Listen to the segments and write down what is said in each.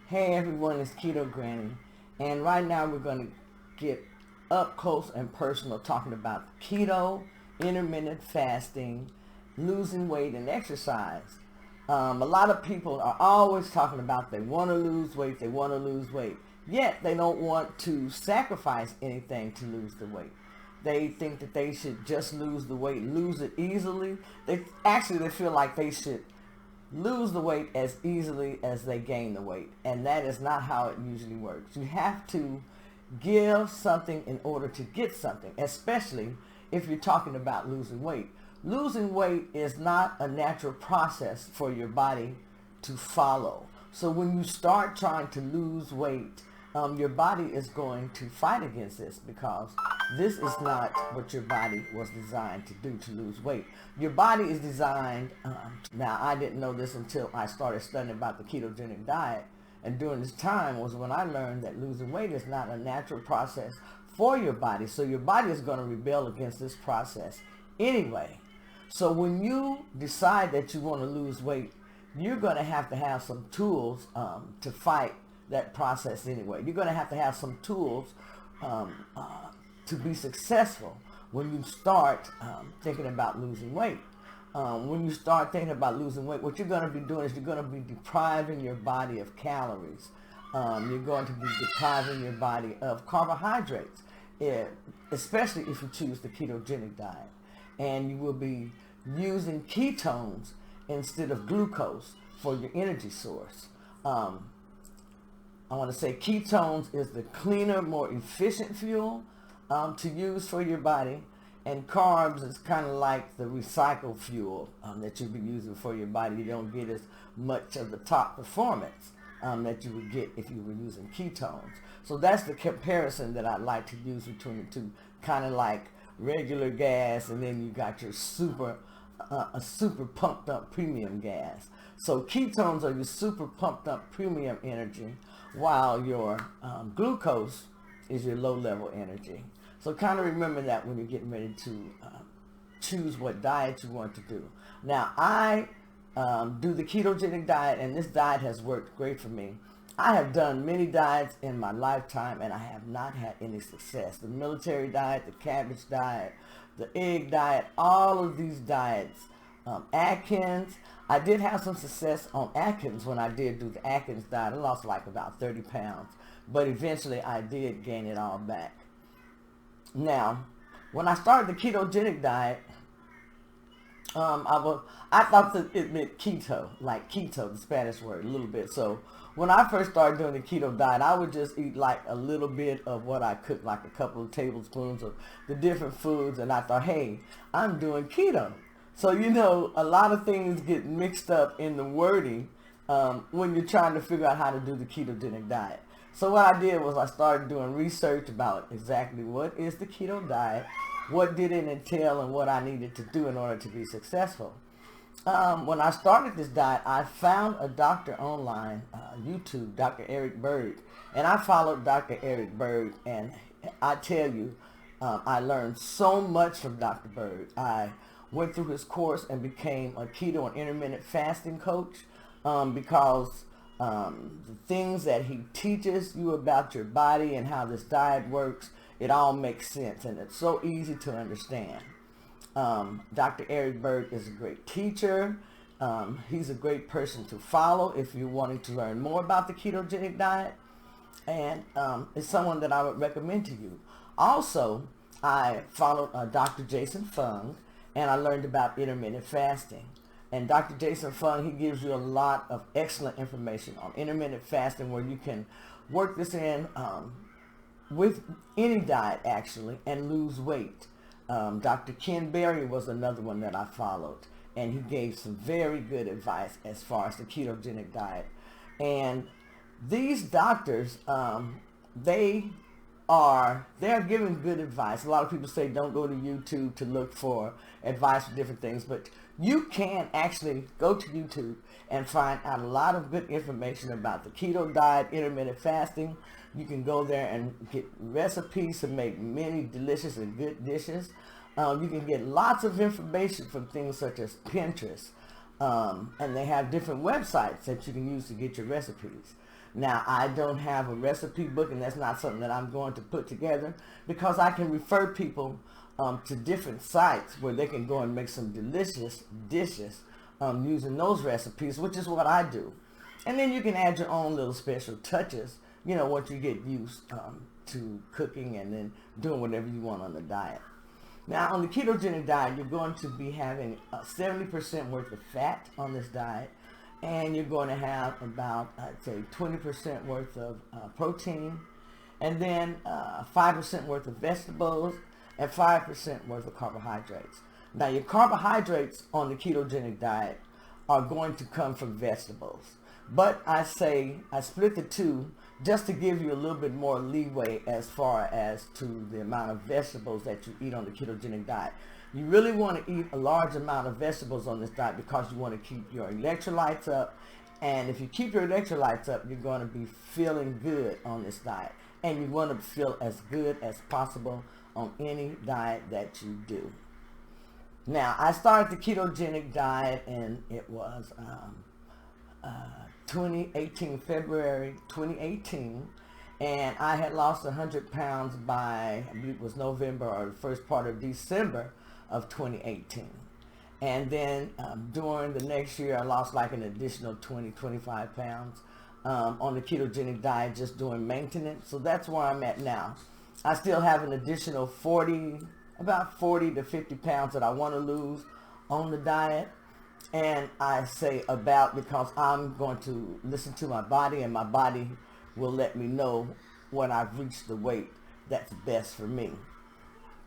Hey everyone, it's Keto Granny, and right now we're going to get up close and personal talking about keto, intermittent fasting, losing weight, and exercise. A lot of people are always talking about they want to lose weight, yet they don't want to sacrifice anything to lose the weight. They think that they should just lose the weight, lose it easily. They feel like they should lose the weight as easily as they gain the weight. And that is not how it usually works. You have to give something in order to get something, especially if you're talking about losing weight. Losing weight is not a natural process for your body to follow. So when you start trying to lose weight, your body is going to fight against this because this is not what your body was designed to do, to lose weight. Your body is designed, now I didn't know this until I started studying about the ketogenic diet, and during this time was when I learned that losing weight is not a natural process for your body. So your body is going to rebel against this process anyway. So when you decide that you want to lose weight, you're going to have some tools to fight that process anyway. You're going to have some tools to be successful when you start thinking about losing weight. When you start thinking about losing weight, what you're going to be doing is you're going to be depriving your body of calories. You're going to be depriving your body of carbohydrates, especially if you choose the ketogenic diet. And you will be using ketones instead of glucose for your energy source. I want to say ketones is the cleaner, more efficient fuel to use for your body, and carbs is kind of like the recycled fuel that you'll be using for your body. You don't get as much of the top performance that you would get if you were using ketones. So that's the comparison that I like to use between the two, kind of like regular gas, and then you got your super pumped up premium gas. So ketones are your super pumped up premium energy, while your glucose is your low level energy. So kind of remember that when you're getting ready to choose what diet you want to do. Now I do the ketogenic diet, and this diet has worked great for me. I have done many diets in my lifetime, and I have not had any success. The military diet, the cabbage diet, the egg diet, all of these diets. Atkins, I did have some success on Atkins when I did do the Atkins diet. I lost like about 30 pounds, but eventually I did gain it all back. Now, when I started the ketogenic diet, I thought that it meant keto, like keto, the Spanish word, a little bit. So when I first started doing the keto diet, I would just eat like a little bit of what I cooked, like a couple of tablespoons of the different foods, and I thought, hey, I'm doing keto. So, a lot of things get mixed up in the wording when you're trying to figure out how to do the ketogenic diet. So what I did was I started doing research about exactly what is the keto diet, what did it entail, and what I needed to do in order to be successful. When I started this diet, I found a doctor online, YouTube, Dr. Eric Berg, and I followed Dr. Eric Berg, and I tell you, I learned so much from Dr. Berg. I went through his course and became a keto and intermittent fasting coach because the things that he teaches you about your body and how this diet works, it all makes sense, and it's so easy to understand. Dr. Eric Berg is a great teacher. He's a great person to follow if you're wanting to learn more about the ketogenic diet, and it's someone that I would recommend to you. Also, I followed Dr. Jason Fung, and I learned about intermittent fasting. And Dr. Jason Fung, he gives you a lot of excellent information on intermittent fasting, where you can work this in with any diet actually and lose weight. Dr. Ken Berry was another one that I followed, and he gave some very good advice as far as the ketogenic diet. And these doctors, they're giving good advice. A lot of people say don't go to YouTube to look for advice for different things, but you can actually go to YouTube and find out a lot of good information about the keto diet, intermittent fasting. You can go there and get recipes to make many delicious and good dishes. You can get lots of information from things such as Pinterest, And they have different websites that you can use to get your recipes. Now, I don't have a recipe book, and that's not something that I'm going to put together, because I can refer people to different sites where they can go and make some delicious dishes using those recipes, which is what I do. And then you can add your own little special touches, once you get used to cooking and then doing whatever you want on the diet. Now, on the ketogenic diet, you're going to be having 70% worth of fat on this diet, and you're going to have about, I'd say, 20% worth of protein, and then 5% worth of vegetables, and 5% worth of carbohydrates. Now, your carbohydrates on the ketogenic diet are going to come from vegetables, but I split the two just to give you a little bit more leeway as far as to the amount of vegetables that you eat on the ketogenic diet. You really want to eat a large amount of vegetables on this diet because you want to keep your electrolytes up. And if you keep your electrolytes up, you're going to be feeling good on this diet. And you want to feel as good as possible on any diet that you do. Now, I started the ketogenic diet, and it was 2018, February 2018, and I had lost 100 pounds by, I believe it was November or the first part of December of 2018. And then during the next year, I lost like an additional 25 pounds on the ketogenic diet, just doing maintenance. So that's where I'm at now. I still have an additional about 40 to 50 pounds that I want to lose on the diet. And I say about because I'm going to listen to my body, and my body will let me know when I've reached the weight that's best for me.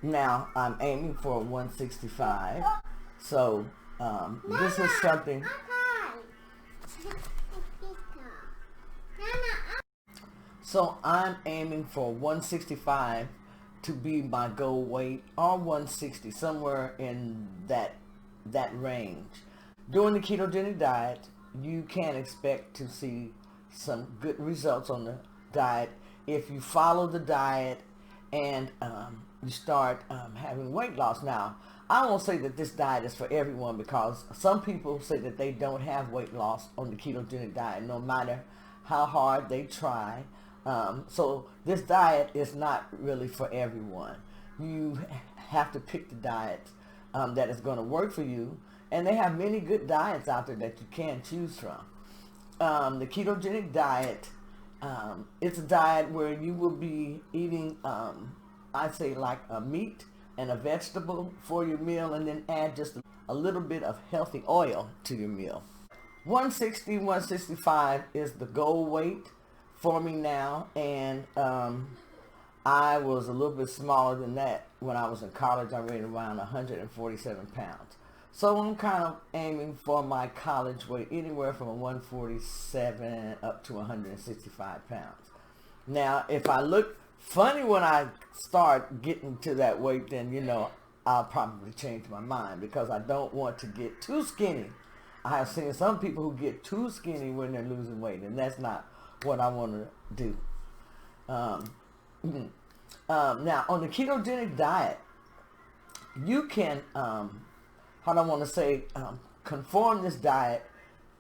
Now, I'm aiming for 165. So, this is something. So, I'm aiming for 165 to be my goal weight, or 160, somewhere in that range. During the ketogenic diet, you can expect to see some good results on the diet if you follow the diet and you start having weight loss. Now, I won't say that this diet is for everyone, because some people say that they don't have weight loss on the ketogenic diet, no matter how hard they try. So this diet is not really for everyone. You have to pick the diet that is going to work for you. And they have many good diets out there that you can choose from. The ketogenic diet, it's a diet where you will be eating, I'd say like a meat and a vegetable for your meal, and then add just a little bit of healthy oil to your meal. 160, 165 is the goal weight for me now, and I was a little bit smaller than that when I was in college. I weighed around 147 pounds. So I'm kind of aiming for my college weight anywhere from 147 up to 165 pounds. Now, if I look funny when I start getting to that weight, then, I'll probably change my mind, because I don't want to get too skinny. I have seen some people who get too skinny when they're losing weight, and that's not what I want to do. Now, on the ketogenic diet, you can, conform this diet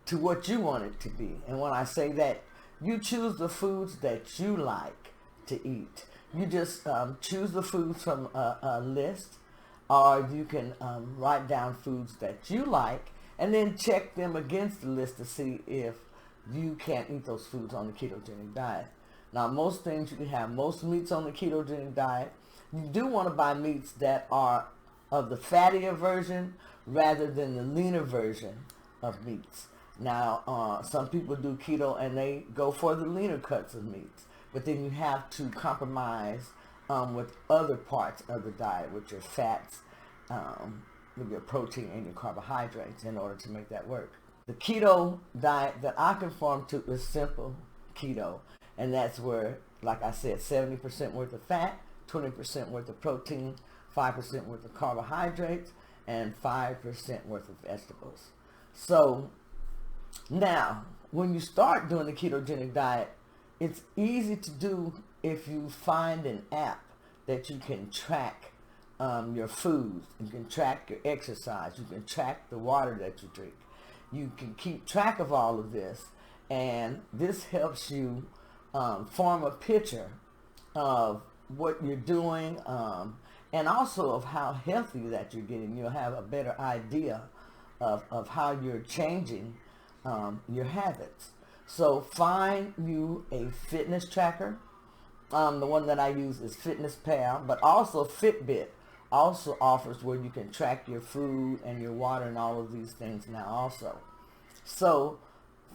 to what you want it to be. And when I say that, you choose the foods that you like to eat. You just choose the foods from a list, or you can write down foods that you like and then check them against the list to see if you can't eat those foods on the ketogenic diet. Now, most things you can have, most meats on the ketogenic diet. You do want to buy meats that are of the fattier version rather than the leaner version of meats. Now, some people do keto and they go for the leaner cuts of meats, but then you have to compromise with other parts of the diet, with your fats, with your protein and your carbohydrates, in order to make that work. The keto diet that I conform to is simple keto, and that's where, like I said, 70% worth of fat, 20% worth of protein, 5% worth of carbohydrates, and 5% worth of vegetables. So now, when you start doing the ketogenic diet, it's easy to do if you find an app that you can track your foods, you can track your exercise, you can track the water that you drink. you can keep track of all of this, and this helps you form a picture of what you're doing, and also of how healthy that you're getting. You'll have a better idea of how you're changing your habits. So find you a fitness tracker. The one that I use is Fitness Pal, but also Fitbit also offers where you can track your food and your water and all of these things now also. So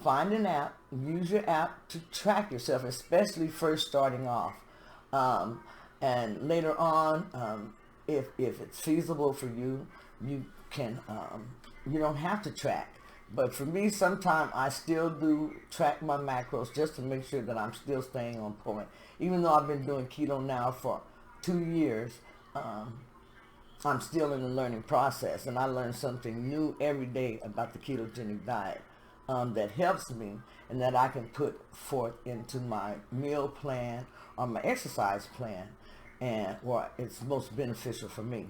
find an app, use your app to track yourself, especially first starting off. And later on, if it's feasible for you, you can, you don't have to track. But for me, sometimes I still do track my macros just to make sure that I'm still staying on point. Even though I've been doing keto now for 2 years, I'm still in the learning process, and I learn something new every day about the ketogenic diet that helps me and that I can put forth into my meal plan or my exercise plan, and where it's most beneficial for me.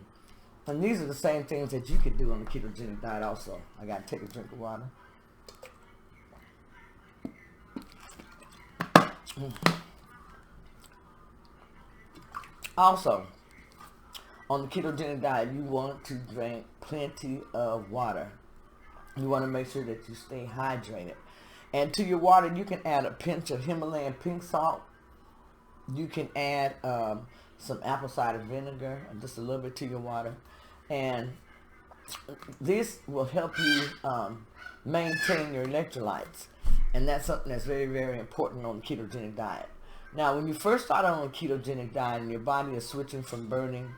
And these are the same things that you could do on the ketogenic diet also. I got to take a drink of water. Also, on the ketogenic diet, you want to drink plenty of water. You want to make sure that you stay hydrated. And to your water, you can add a pinch of Himalayan pink salt. You can add some apple cider vinegar and just a little bit to your water. And this will help you maintain your electrolytes. And that's something that's very, very important on the ketogenic diet. Now, when you first start on a ketogenic diet and your body is switching from burning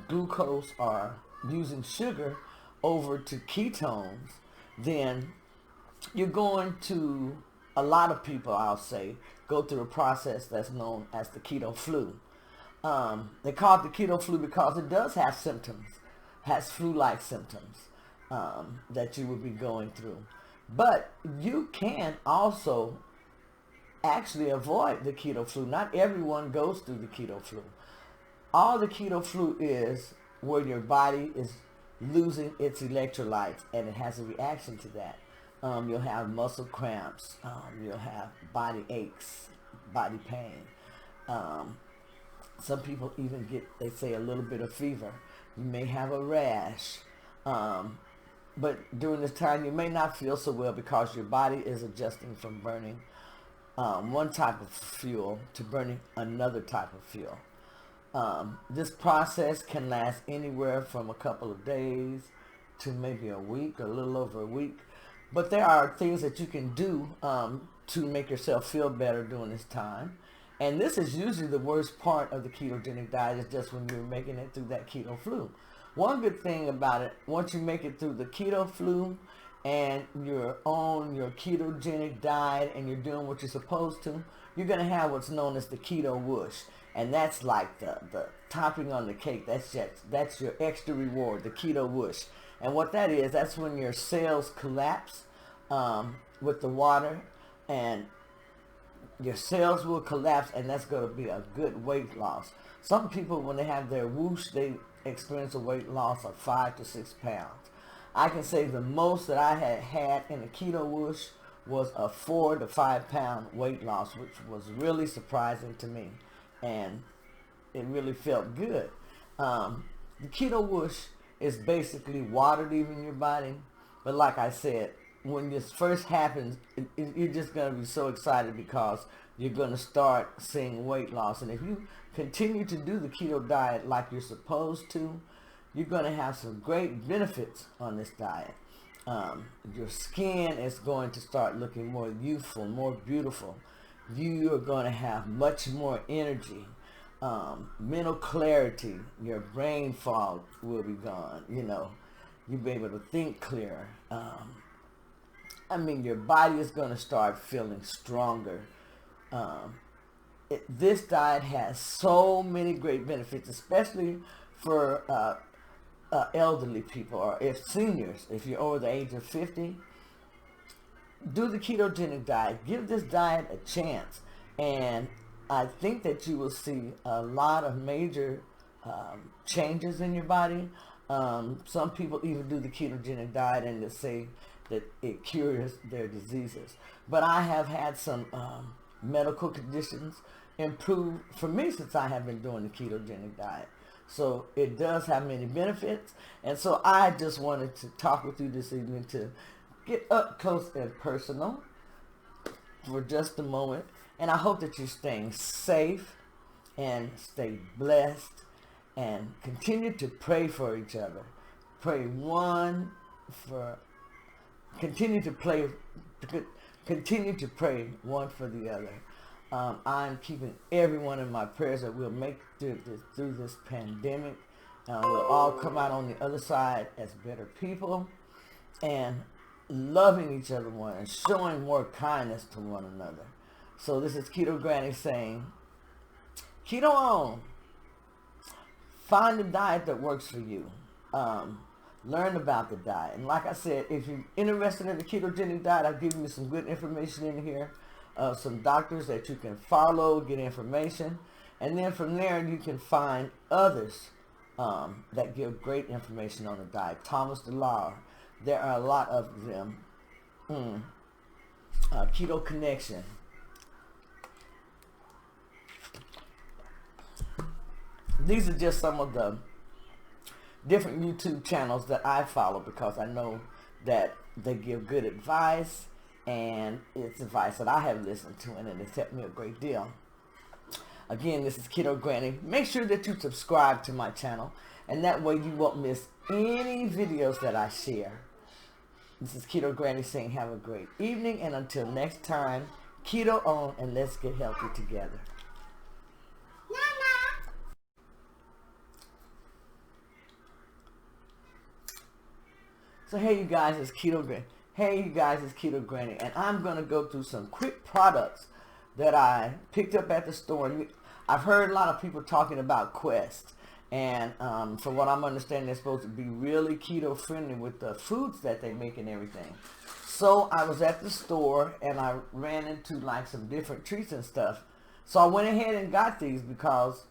glucose or using sugar over to ketones, then you're going to, a lot of people, I'll say, go through a process that's known as the keto flu. They call it the keto flu because it does have symptoms, has flu-like symptoms that you will be going through. But you can also actually avoid the keto flu. Not everyone goes through the keto flu. All the keto flu is where your body is losing its electrolytes, and it has a reaction to that. You'll have muscle cramps, you'll have body aches, body pain. Some people even get, they say, a little bit of fever. You may have a rash. But during this time, you may not feel so well because your body is adjusting from burning one type of fuel to burning another type of fuel. This process can last anywhere from a couple of days to maybe a week, or a little over a week. But there are things that you can do to make yourself feel better during this time. And this is usually the worst part of the ketogenic diet, is just when you're making it through that keto flu. One good thing about it, once you make it through the keto flu and you're on your ketogenic diet and you're doing what you're supposed to, you're going to have what's known as the keto whoosh. And that's like the topping on the cake. That's your extra reward, the keto whoosh. And what that is, that's when your cells collapse with the water, and your cells will collapse, and that's going to be a good weight loss. Some people, when they have their whoosh, they experience a weight loss of 5 to 6 pounds. I can say the most that I had in a keto whoosh was a 4 to 5 pound weight loss, which was really surprising to me, and it really felt good. The keto whoosh is basically water leaving your body, but like I said, when this first happens, you're just going to be so excited because you're going to start seeing weight loss. And if you continue to do the keto diet like you're supposed to, you're going to have some great benefits on this diet. Your skin is going to start looking more youthful, more beautiful. You are going to have much more energy, mental clarity. Your brain fog will be gone. You'll be able to think clearer. Your body is going to start feeling stronger. This diet has so many great benefits, especially for elderly people, or if seniors. If you're over the age of 50, do the ketogenic diet. Give this diet a chance, and I think that you will see a lot of major changes in your body. Some people even do the ketogenic diet and they say that it cures their diseases. But I have had some medical conditions improve for me since I have been doing the ketogenic diet. So it does have many benefits. And so I just wanted to talk with you this evening to get up close and personal for just a moment. And I hope that you're staying safe and stay blessed and continue to pray for each other. Continue to pray one for the other. I'm keeping everyone in my prayers that we'll make through this pandemic. We'll all come out on the other side as better people and loving each other more and showing more kindness to one another. So this is Keto Granny saying, Keto on. Find a diet that works for you. Learn about the diet. And like I said, if you're interested in the ketogenic diet, I've given you some good information in here. Some doctors that you can follow, get information. And then from there, you can find others that give great information on the diet. Thomas DeLauer. There are a lot of them. Keto Connection. These are just some of the different YouTube channels that I follow because I know that they give good advice, and it's advice that I have listened to, and it's helped me a great deal. Again, this is Keto Granny. Make sure that you subscribe to my channel, and that way you won't miss any videos that I share. This is Keto Granny saying have a great evening, and until next time, keto on, and let's get healthy together. So hey you guys, it's Keto Granny. Hey you guys, it's Keto Granny, and I'm gonna go through some quick products that I picked up at the store. I've heard a lot of people talking about Quest, and from what I'm understanding, they're supposed to be really keto friendly with the foods that they make and everything. So I was at the store and I ran into like some different treats and stuff. So I went ahead and got these because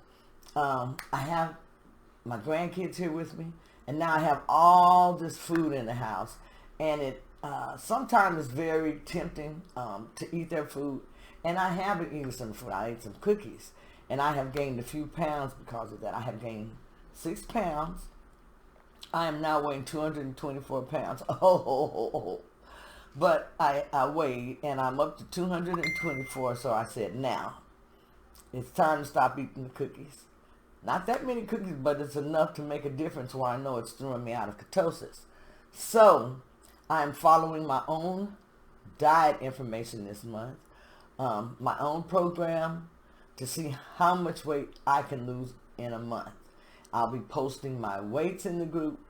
I have my grandkids here with me. And now I have all this food in the house, and it sometimes it's very tempting to eat their food. And I have been eating some food. I ate some cookies, and I have gained a few pounds because of that. I have gained 6 pounds. I am now weighing 224 pounds. But I weighed, and I'm up to 224. So I said, now it's time to stop eating the cookies. Not that many cookies, but it's enough to make a difference where I know it's throwing me out of ketosis. So I'm following my own diet information this month, my own program to see how much weight I can lose in a month. I'll be posting my weights in the group.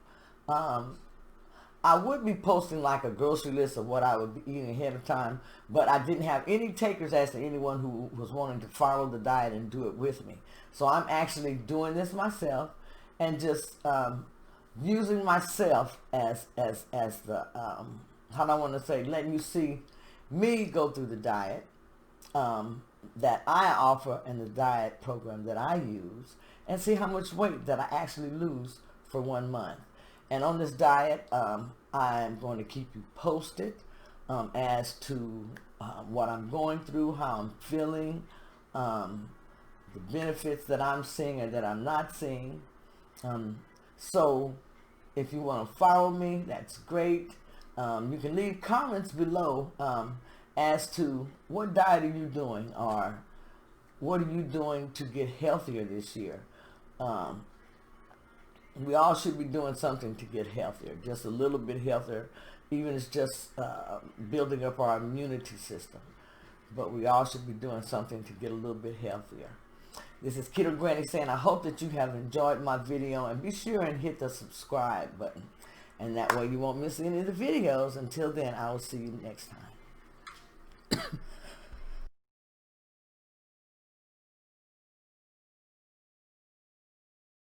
I would be posting like a grocery list of what I would be eating ahead of time, but I didn't have any takers as to anyone who was wanting to follow the diet and do it with me. So I'm actually doing this myself and just using myself as the, how do I want to say, letting you see me go through the diet that I offer and the diet program that I use, and see how much weight that I actually lose for 1 month. And on this diet, I'm going to keep you posted as to what I'm going through, how I'm feeling, the benefits that I'm seeing and that I'm not seeing. So if you want to follow me, that's great. You can leave comments below as to what diet are you doing, or what are you doing to get healthier this year. We all should be doing something to get healthier, just a little bit healthier, even if it's just building up our immunity system. But we all should be doing something to get a little bit healthier. This is Keto Granny saying I hope that you have enjoyed my video, and be sure and hit the subscribe button, and that way you won't miss any of the videos. Until then, I will see you next time.